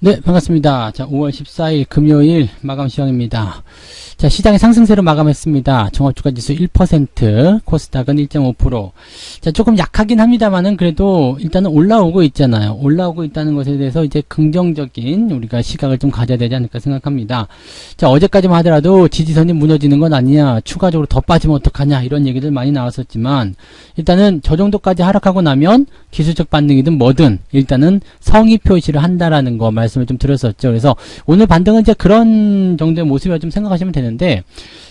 네, 반갑습니다. 자, 5월 14일 금요일 마감 시황입니다. 자, 시장의 상승세로 마감했습니다. 종합주가지수 1%, 코스닥은 1.5%. 자, 조금 약하긴 합니다만은 그래도 일단은 올라오고 있잖아요. 올라오고 있다는 것에 대해서 이제 긍정적인 우리가 시각을 좀 가져야 되지 않을까 생각합니다. 자, 어제까지만 하더라도 지지선이 무너지는 건 아니냐, 추가적으로 더 빠지면 어떡하냐, 이런 얘기들 많이 나왔었지만, 일단은 저 정도까지 하락하고 나면 기술적 반등이든 뭐든 일단은 성의 표시를 한다라는 거 말씀을 좀 드렸었죠. 그래서 오늘 반등은 이제 그런 정도의 모습이라 좀 생각하시면 되는데,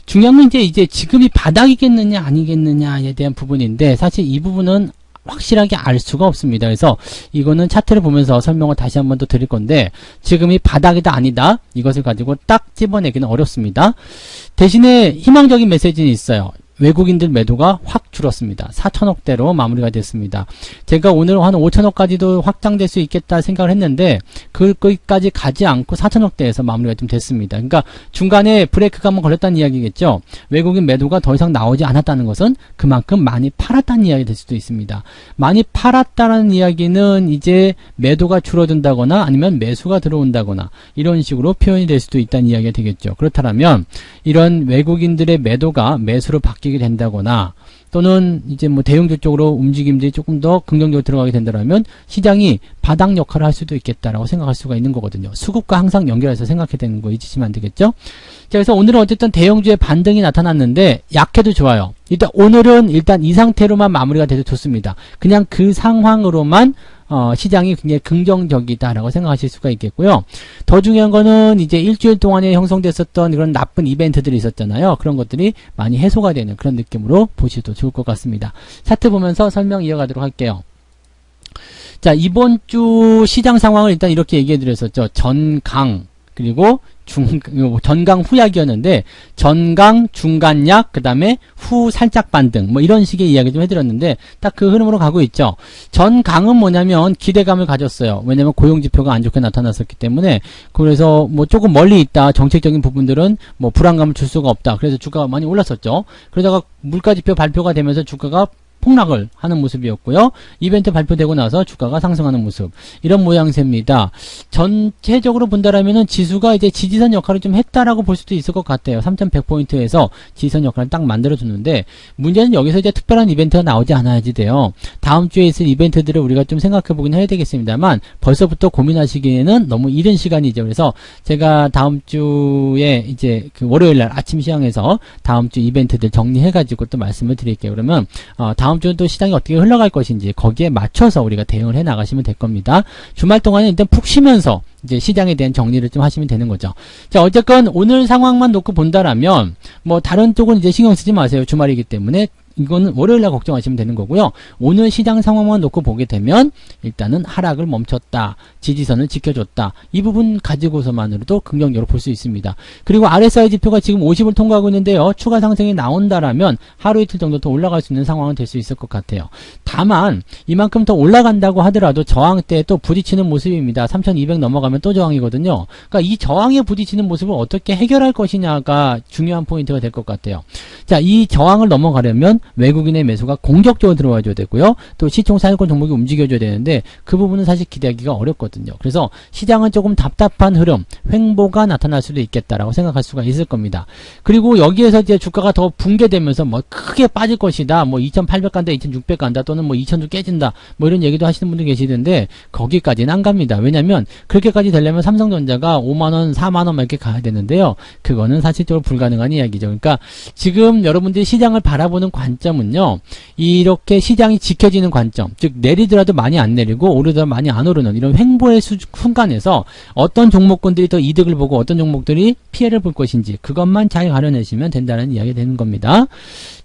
중요한 건 이제 지금이 바닥이겠느냐 아니겠느냐에 대한 부분인데, 사실 이 부분은 확실하게 알 수가 없습니다. 그래서 이거는 차트를 보면서 설명을 다시 한번 더 드릴 건데, 지금이 바닥이다 아니다 이것을 가지고 딱 집어내기는 어렵습니다. 대신에 희망적인 메시지는 있어요. 외국인들 매도가 확 줄었습니다. 4천억대로 마무리가 됐습니다. 제가 오늘 한 5천억까지도 확장될 수 있겠다 생각을 했는데 거기까지 가지 않고 4천억대에서 마무리가 좀 됐습니다. 그러니까 중간에 브레이크가 한번 걸렸다는 이야기겠죠. 외국인 매도가 더 이상 나오지 않았다는 것은 그만큼 많이 팔았다는 이야기 될 수도 있습니다. 많이 팔았다는 이야기는 이제 매도가 줄어든다거나 아니면 매수가 들어온다거나 이런 식으로 표현이 될 수도 있다는 이야기가 되겠죠. 그렇다면 이런 외국인들의 매도가 매수로 바뀌게 된다거나 또는 이제 뭐 대형주 쪽으로 움직임들이 조금 더 긍정적으로 들어가게 된다면 시장이 바닥 역할을 할 수도 있겠다라고 생각할 수가 있는 거거든요. 수급과 항상 연결해서 생각해야 되는 거 잊으시면 안 되겠죠? 자, 그래서 오늘은 어쨌든 대형주의 반등이 나타났는데 약해도 좋아요. 오늘은 일단 이 상태로만 마무리가 돼도 좋습니다. 그냥 그 상황으로만 시장이 굉장히 긍정적이다라고 생각하실 수가 있겠고요. 더 중요한 거는 이제 일주일 동안에 형성됐었던 그런 나쁜 이벤트들이 있었잖아요. 그런 것들이 많이 해소가 되는 그런 느낌으로 보셔도 좋을 것 같습니다. 차트 보면서 설명 이어가도록 할게요. 자, 이번 주 시장 상황을 일단 이렇게 얘기해 드렸었죠. 전강, 그리고 전강 후약이었는데 전강, 중간약, 그 다음에 후 살짝 반등 뭐 이런 식의 이야기 좀 해드렸는데 딱 그 흐름으로 가고 있죠. 전강은 뭐냐면 기대감을 가졌어요. 왜냐면 고용지표가 안 좋게 나타났었기 때문에. 그래서 뭐 조금 멀리 있다, 정책적인 부분들은 뭐 불안감을 줄 수가 없다, 그래서 주가가 많이 올랐었죠. 그러다가 물가지표 발표가 되면서 주가가 폭락을 하는 모습이었고요. 이벤트 발표되고 나서 주가가 상승하는 모습, 이런 모양새입니다. 전체적으로 본다라면은 지수가 이제 지지선 역할을 좀 했다라고 볼 수도 있을 것 같아요. 3100포인트에서 지지선 역할을 딱 만들어줬는데, 문제는 여기서 이제 특별한 이벤트가 나오지 않아야지 돼요. 다음 주에 있을 이벤트들을 우리가 좀 생각해 보긴 해야 되겠습니다만, 벌써부터 고민하시기에는 너무 이른 시간이죠. 그래서 제가 다음 주에 이제 그 월요일날 아침 시황에서 다음 주 이벤트들 정리해가지고 또 말씀을 드릴게요. 그러면 다음 주는 또 시장이 어떻게 흘러갈 것인지 거기에 맞춰서 우리가 대응을 해 나가시면 될 겁니다. 주말 동안에 일단 푹 쉬면서 이제 시장에 대한 정리를 좀 하시면 되는 거죠. 자, 어쨌건 오늘 상황만 놓고 본다라면 뭐 다른 쪽은 이제 신경 쓰지 마세요. 주말이기 때문에 이거는 월요일날 걱정하시면 되는 거고요. 오늘 시장 상황만 놓고 보게 되면 일단은 하락을 멈췄다, 지지선을 지켜줬다, 이 부분 가지고서만으로도 긍정적으로 볼 수 있습니다. 그리고 RSI 지표가 지금 50을 통과하고 있는데요. 추가 상승이 나온다라면 하루 이틀 정도 더 올라갈 수 있는 상황은 될 수 있을 것 같아요. 다만 이만큼 더 올라간다고 하더라도 저항대에 또 부딪히는 모습입니다. 3200 넘어가면 또 저항이거든요. 그러니까 이 저항에 부딪히는 모습을 어떻게 해결할 것이냐가 중요한 포인트가 될 것 같아요. 자, 이 저항을 넘어가려면 외국인의 매수가 공격적으로 들어와줘야 되고요. 또 시총 상위권 종목이 움직여줘야 되는데 그 부분은 사실 기대하기가 어렵거든요. 그래서 시장은 조금 답답한 흐름, 횡보가 나타날 수도 있겠다라고 생각할 수가 있을 겁니다. 그리고 여기에서 이제 주가가 더 붕괴되면서 뭐 크게 빠질 것이다, 뭐 2800 간다, 2600 간다, 또는 뭐 2000도 깨진다, 뭐 이런 얘기도 하시는 분들 계시던데 거기까지는 안 갑니다. 왜냐면 그렇게까지 되려면 삼성전자가 5만원, 4만원 이렇게 가야 되는데요. 그거는 사실적으로 불가능한 이야기죠. 그러니까 지금 여러분들이 시장을 바라보는 관점은요, 이렇게 시장이 지켜지는 관점, 즉 내리더라도 많이 안 내리고 오르더라도 많이 안 오르는 이런 횡보의 순간에서 어떤 종목군들이 더 이득을 보고 어떤 종목들이 피해를 볼 것인지 그것만 잘 가려내시면 된다는 이야기 되는 겁니다.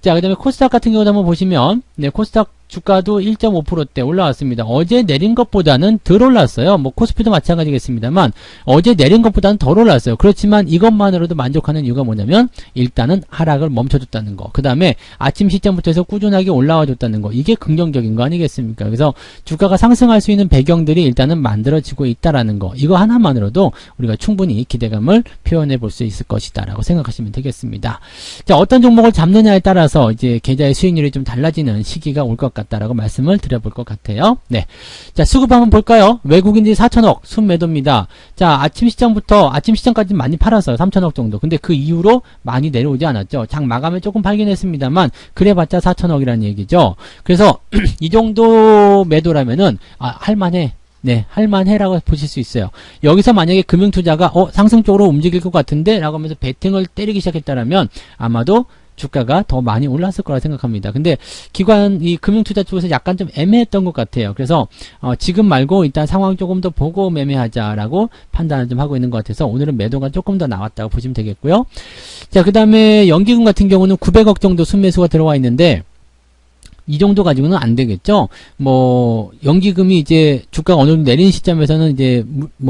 자, 그 다음에 코스닥 같은 경우도 한번 보시면, 네, 코스닥 주가도 1.5%대 올라왔습니다. 어제 내린 것보다는 덜 올랐어요. 뭐 코스피도 마찬가지겠습니다만 어제 내린 것보다는 덜 올랐어요. 그렇지만 이것만으로도 만족하는 이유가 뭐냐면 일단은 하락을 멈춰줬다는 거, 그 다음에 아침 시점부터 해서 꾸준하게 올라와 줬다는 거, 이게 긍정적인 거 아니겠습니까? 그래서 주가가 상승할 수 있는 배경들이 일단은 만들어지고 있다라는 거, 이거 하나만으로도 우리가 충분히 기대감을 표현해 볼 수 있을 것이다 라고 생각하시면 되겠습니다. 자, 어떤 종목을 잡느냐에 따라서 따라서 이제 계좌의 수익률이 좀 달라지는 시기가 올 것 같다라고 말씀을 드려볼 것 같아요. 네. 자, 수급 한번 볼까요? 외국인들이 4천억 순매도입니다. 자, 아침 시장까지 많이 팔았어요. 3천억 정도. 근데 그 이후로 많이 내려오지 않았죠. 장 마감에 조금 팔긴 했습니다만, 그래봤자 4천억이라는 얘기죠. 그래서 이 정도 매도라면은, 할만해. 네, 할만해라고 보실 수 있어요. 여기서 만약에 금융투자가 상승 쪽으로 움직일 것 같은데 라고 하면서 베팅을 때리기 시작했다라면 아마도 주가가 더 많이 올랐을 거라 생각합니다. 근데 이 금융투자 쪽에서 약간 좀 애매했던 것 같아요. 그래서 지금 말고 일단 상황 조금 더 보고 매매하자라고 판단을 좀 하고 있는 것 같아서 오늘은 매도가 조금 더 나왔다고 보시면 되겠고요. 자, 그 다음에 연기금 같은 경우는 900억 정도 순매수가 들어와 있는데 이 정도 가지고는 안 되겠죠. 연기금이 이제 주가가 어느 정도 내리는 시점에서는 이제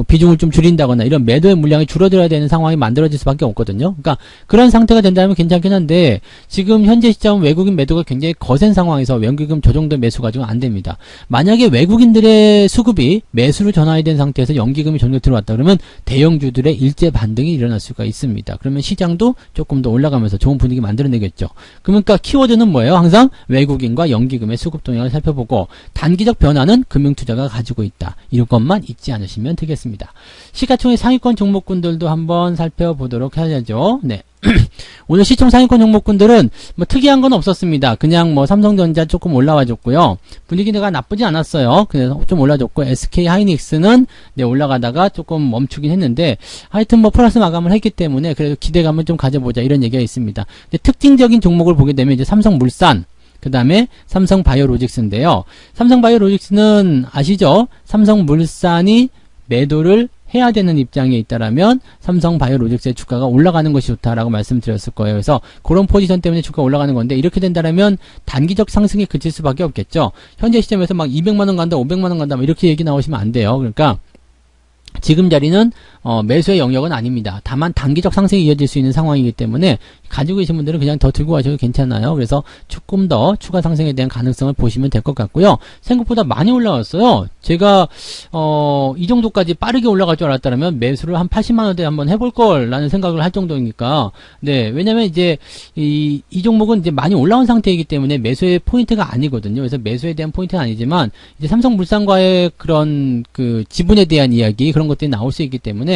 비중을 좀 줄인다거나 이런 매도의 물량이 줄어들어야 되는 상황이 만들어질 수밖에 없거든요. 그러니까 그런 상태가 된다면 괜찮긴 한데 지금 현재 시점은 외국인 매도가 굉장히 거센 상황에서 연기금 저 정도 매수 가지고는 안 됩니다. 만약에 외국인들의 수급이 매수로 전환이 된 상태에서 연기금이 전혀 들어왔다 그러면 대형주들의 일제 반등이 일어날 수가 있습니다. 그러면 시장도 조금 더 올라가면서 좋은 분위기 만들어내겠죠. 그러니까 키워드는 뭐예요? 항상 외국인과 연기금의 수급 동향을 살펴보고 단기적 변화는 금융투자가 가지고 있다. 이것만 잊지 않으시면 되겠습니다. 시가총액 상위권 종목군들도 한번 살펴보도록 해야죠. 네. 오늘 시총 상위권 종목군들은 특이한 건 없었습니다. 그냥 삼성전자 조금 올라와줬고요. 분위기가 나쁘지 않았어요. 그래서 좀 올라줬고 SK 하이닉스는 올라가다가 조금 멈추긴 했는데 하여튼 플러스 마감을 했기 때문에 그래도 기대감을 좀 가져보자 이런 얘기가 있습니다. 근데 특징적인 종목을 보게 되면 이제 삼성물산 그 다음에 삼성바이오로직스인데요. 삼성바이오로직스는 아시죠? 삼성물산이 매도를 해야 되는 입장에 있다라면 삼성바이오로직스의 주가가 올라가는 것이 좋다라고 말씀드렸을 거예요. 그래서 그런 포지션 때문에 주가가 올라가는 건데 이렇게 된다라면 단기적 상승에 그칠 수밖에 없겠죠. 현재 시점에서 200만원 간다 500만원 간다 이렇게 얘기 나오시면 안 돼요. 그러니까 지금 자리는 매수의 영역은 아닙니다. 다만 단기적 상승이 이어질 수 있는 상황이기 때문에 가지고 계신 분들은 그냥 더 들고 가셔도 괜찮아요. 그래서 조금 더 추가 상승에 대한 가능성을 보시면 될 것 같고요. 생각보다 많이 올라왔어요. 제가 이 정도까지 빠르게 올라갈 줄 알았다면 매수를 한 80만원대 한번 해볼 걸 라는 생각을 할 정도이니까 네, 왜냐면 이제 이 종목은 이제 많이 올라온 상태이기 때문에 매수의 포인트가 아니거든요. 그래서 매수에 대한 포인트는 아니지만 이제 삼성물산과의 그런 그 지분에 대한 이야기 그런 것들이 나올 수 있기 때문에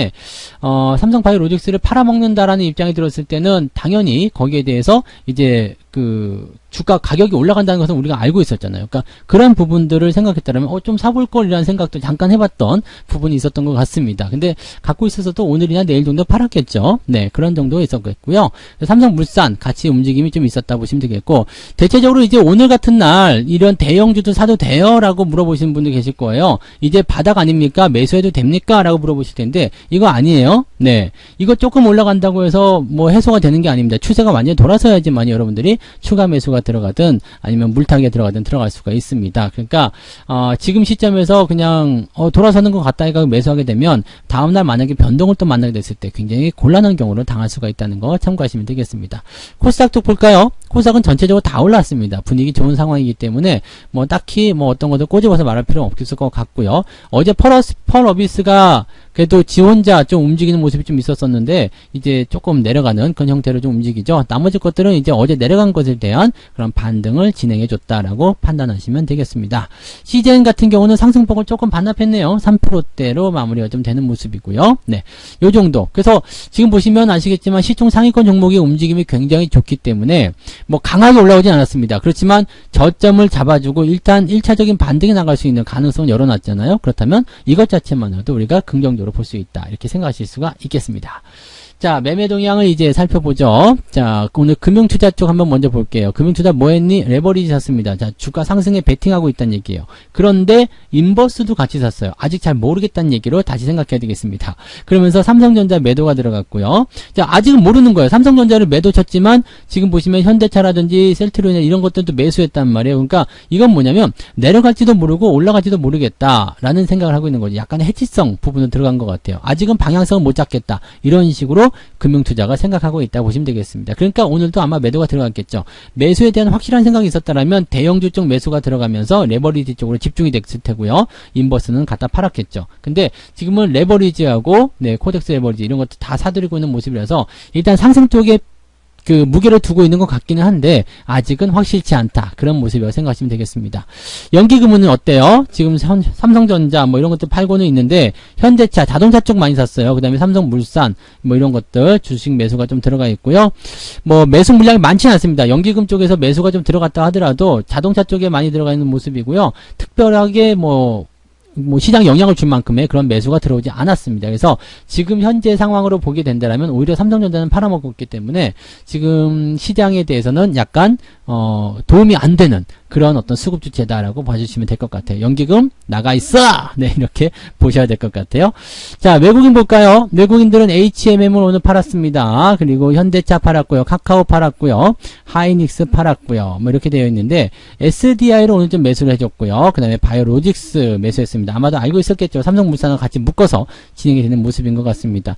삼성바이오로직스를 팔아먹는다라는 입장이 들었을 때는 당연히 거기에 대해서 이제 그 주가 가격이 올라간다는 것은 우리가 알고 있었잖아요. 그러니까 그런 부분들을 생각했다면 좀 사볼 걸이라는 생각도 잠깐 해봤던 부분이 있었던 것 같습니다. 근데 갖고 있어서도 오늘이나 내일 정도 팔았겠죠. 네, 그런 정도 있었겠고요. 삼성물산 같이 움직임이 좀 있었다 보시면 되겠고 대체적으로 이제 오늘 같은 날 이런 대형주도 사도 돼요? 라고 물어보시는 분들 계실 거예요. 이제 바닥 아닙니까? 매수해도 됩니까? 라고 물어보실 텐데 이거 아니에요. 네, 이거 조금 올라간다고 해서 해소가 되는 게 아닙니다. 추세가 완전히 돌아서야지만 여러분들이 추가 매수가 들어가든 아니면 물타기에 들어가든 들어갈 수가 있습니다. 그러니까 지금 시점에서 그냥 돌아서는 것 같다 해가 매수하게 되면 다음날 만약에 변동을 또 만나게 됐을 때 굉장히 곤란한 경우를 당할 수가 있다는 거 참고하시면 되겠습니다. 코스닥 쪽 볼까요? 코스닥은 전체적으로 다 올랐습니다. 분위기 좋은 상황이기 때문에 딱히 어떤 것도 꼬집어서 말할 필요는 없을 것 같고요. 어제 펄어비스가 그래도 지 혼자 좀 움직이는 모습이 좀 있었었는데 이제 조금 내려가는 그런 형태로 좀 움직이죠. 나머지 것들은 이제 어제 내려간 것에 대한 그런 반등을 진행해 줬다라고 판단하시면 되겠습니다. CJN 같은 경우는 상승폭을 조금 반납했네요. 3%대로 마무리가 좀 되는 모습이고요. 네, 요 정도. 그래서 지금 보시면 아시겠지만 시총 상위권 종목의 움직임이 굉장히 좋기 때문에 강하게 올라오진 않았습니다. 그렇지만 저점을 잡아주고 일단 1차적인 반등이 나갈 수 있는 가능성을 열어놨잖아요. 그렇다면 이것 자체만으로도 우리가 긍정적으로 볼 수 있다. 이렇게 생각하실 수가 있겠습니다. 자, 매매 동향을 이제 살펴보죠. 자, 오늘 금융투자 쪽 한번 먼저 볼게요. 금융투자 뭐 했니? 레버리지 샀습니다. 자, 주가 상승에 베팅하고 있다는 얘기예요. 그런데 인버스도 같이 샀어요. 아직 잘 모르겠다는 얘기로 다시 생각해야 되겠습니다. 그러면서 삼성전자 매도가 들어갔고요. 자, 아직은 모르는 거예요. 삼성전자를 매도 쳤지만 지금 보시면 현대차라든지 셀트리온 이런 것들도 매수했단 말이에요. 그러니까 이건 뭐냐면 내려갈지도 모르고 올라갈지도 모르겠다라는 생각을 하고 있는 거죠. 약간의 해치성 부분은 들어간 것 같아요. 아직은 방향성을 못 잡겠다. 이런 식으로 금융투자가 생각하고 있다고 보시면 되겠습니다. 그러니까 오늘도 아마 매도가 들어갔겠죠. 매수에 대한 확실한 생각이 있었다면 대형주 쪽 매수가 들어가면서 레버리지 쪽으로 집중이 됐을 테고요. 인버스는 갖다 팔았겠죠. 근데 지금은 레버리지하고 코덱스 레버리지 이런 것도 다 사들이고 있는 모습이라서 일단 상승 쪽에 그 무게를 두고 있는 것 같기는 한데 아직은 확실치 않다. 그런 모습이라고 생각하시면 되겠습니다. 연기금은 어때요? 지금 삼성전자 뭐 이런 것들 팔고는 있는데 현대차, 자동차 쪽 많이 샀어요. 그 다음에 삼성물산 뭐 이런 것들 주식 매수가 좀 들어가 있고요. 뭐 매수 물량이 많지는 않습니다. 연기금 쪽에서 매수가 좀 들어갔다 하더라도 자동차 쪽에 많이 들어가 있는 모습이고요. 특별하게 뭐 시장 영향을 줄 만큼의 그런 매수가 들어오지 않았습니다. 그래서 지금 현재 상황으로 보게 된다면 오히려 삼성전자는 팔아먹었기 때문에 지금 시장에 대해서는 약간 도움이 안 되는 그런 어떤 수급 주체다라고 봐주시면 될 것 같아요. 연기금 나가 있어! 네, 이렇게 보셔야 될 것 같아요. 자, 외국인 볼까요? 외국인들은 HMM을 오늘 팔았습니다. 그리고 현대차 팔았고요. 카카오 팔았고요. 하이닉스 팔았고요. 뭐 이렇게 되어 있는데 SDI로 오늘 좀 매수를 해줬고요. 그 다음에 바이오로직스 매수했습니다. 아마도 알고 있었겠죠. 삼성물산과 같이 묶어서 진행이 되는 모습인 것 같습니다.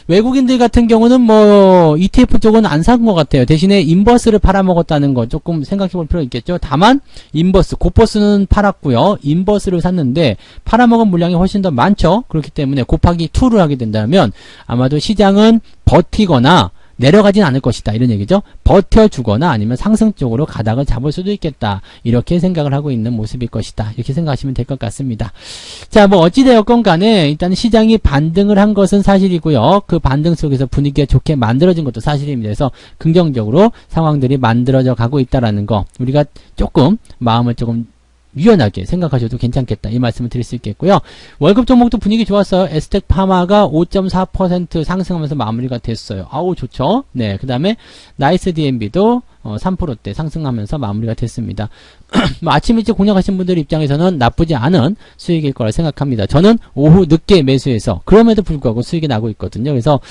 외국인들 같은 경우는 뭐 ETF 쪽은 안 산 것 같아요. 대신에 인버스를 팔아먹었다는 거 조금 생각해 볼 필요가 있겠죠. 다만 인버스, 고버스는 팔았고요. 인버스를 샀는데 팔아먹은 물량이 훨씬 더 많죠. 그렇기 때문에 곱하기 2를 하게 된다면 아마도 시장은 버티거나 내려가진 않을 것이다. 이런 얘기죠. 버텨주거나 아니면 상승 쪽으로 가닥을 잡을 수도 있겠다. 이렇게 생각을 하고 있는 모습일 것이다. 이렇게 생각하시면 될 것 같습니다. 자, 뭐 어찌되었건 간에 일단 시장이 반등을 한 것은 사실이고요. 그 반등 속에서 분위기가 좋게 만들어진 것도 사실입니다. 그래서 긍정적으로 상황들이 만들어져 가고 있다라는 거 우리가 조금 마음을 조금 유연하게 생각하셔도 괜찮겠다. 이 말씀을 드릴 수 있겠고요. 월급 종목도 분위기 좋았어요. 에스텍 파마가 5.4% 상승하면서 마무리가 됐어요. 아우 좋죠. 네, 그 다음에 나이스 DNB도 3%대 상승하면서 마무리가 됐습니다. 뭐 아침 일찍 공략하신 분들 입장에서는 나쁘지 않은 수익일 거라 생각합니다. 저는 오후 늦게 매수해서 그럼에도 불구하고 수익이 나고 있거든요. 그래서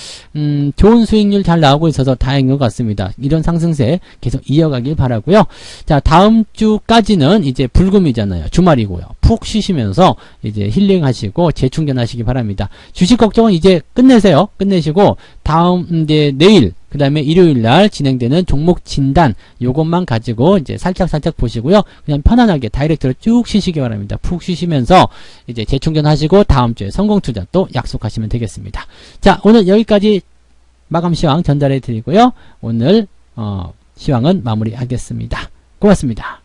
좋은 수익률 잘 나오고 있어서 다행인 것 같습니다. 이런 상승세 계속 이어가길 바라고요. 자, 다음 주까지는 이제 불금이잖아요. 주말이고요. 푹 쉬시면서 이제 힐링하시고 재충전하시기 바랍니다. 주식 걱정은 이제 끝내세요. 끝내시고 다음 이제 내일 그 다음에 일요일날 진행되는 종목 진단 요것만 가지고 이제 살짝 보시고요. 그냥 편안하게 다이렉트로 쭉 쉬시기 바랍니다. 푹 쉬시면서 이제 재충전하시고 다음 주에 성공 투자 또 약속하시면 되겠습니다. 자, 오늘 여기까지 마감 시황 전달해 드리고요. 오늘 시황은 마무리하겠습니다. 고맙습니다.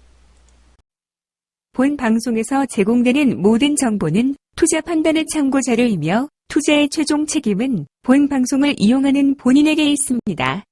본 방송에서 제공되는 모든 정보는 투자 판단의 참고 자료이며 투자의 최종 책임은 본 방송을 이용하는 본인에게 있습니다.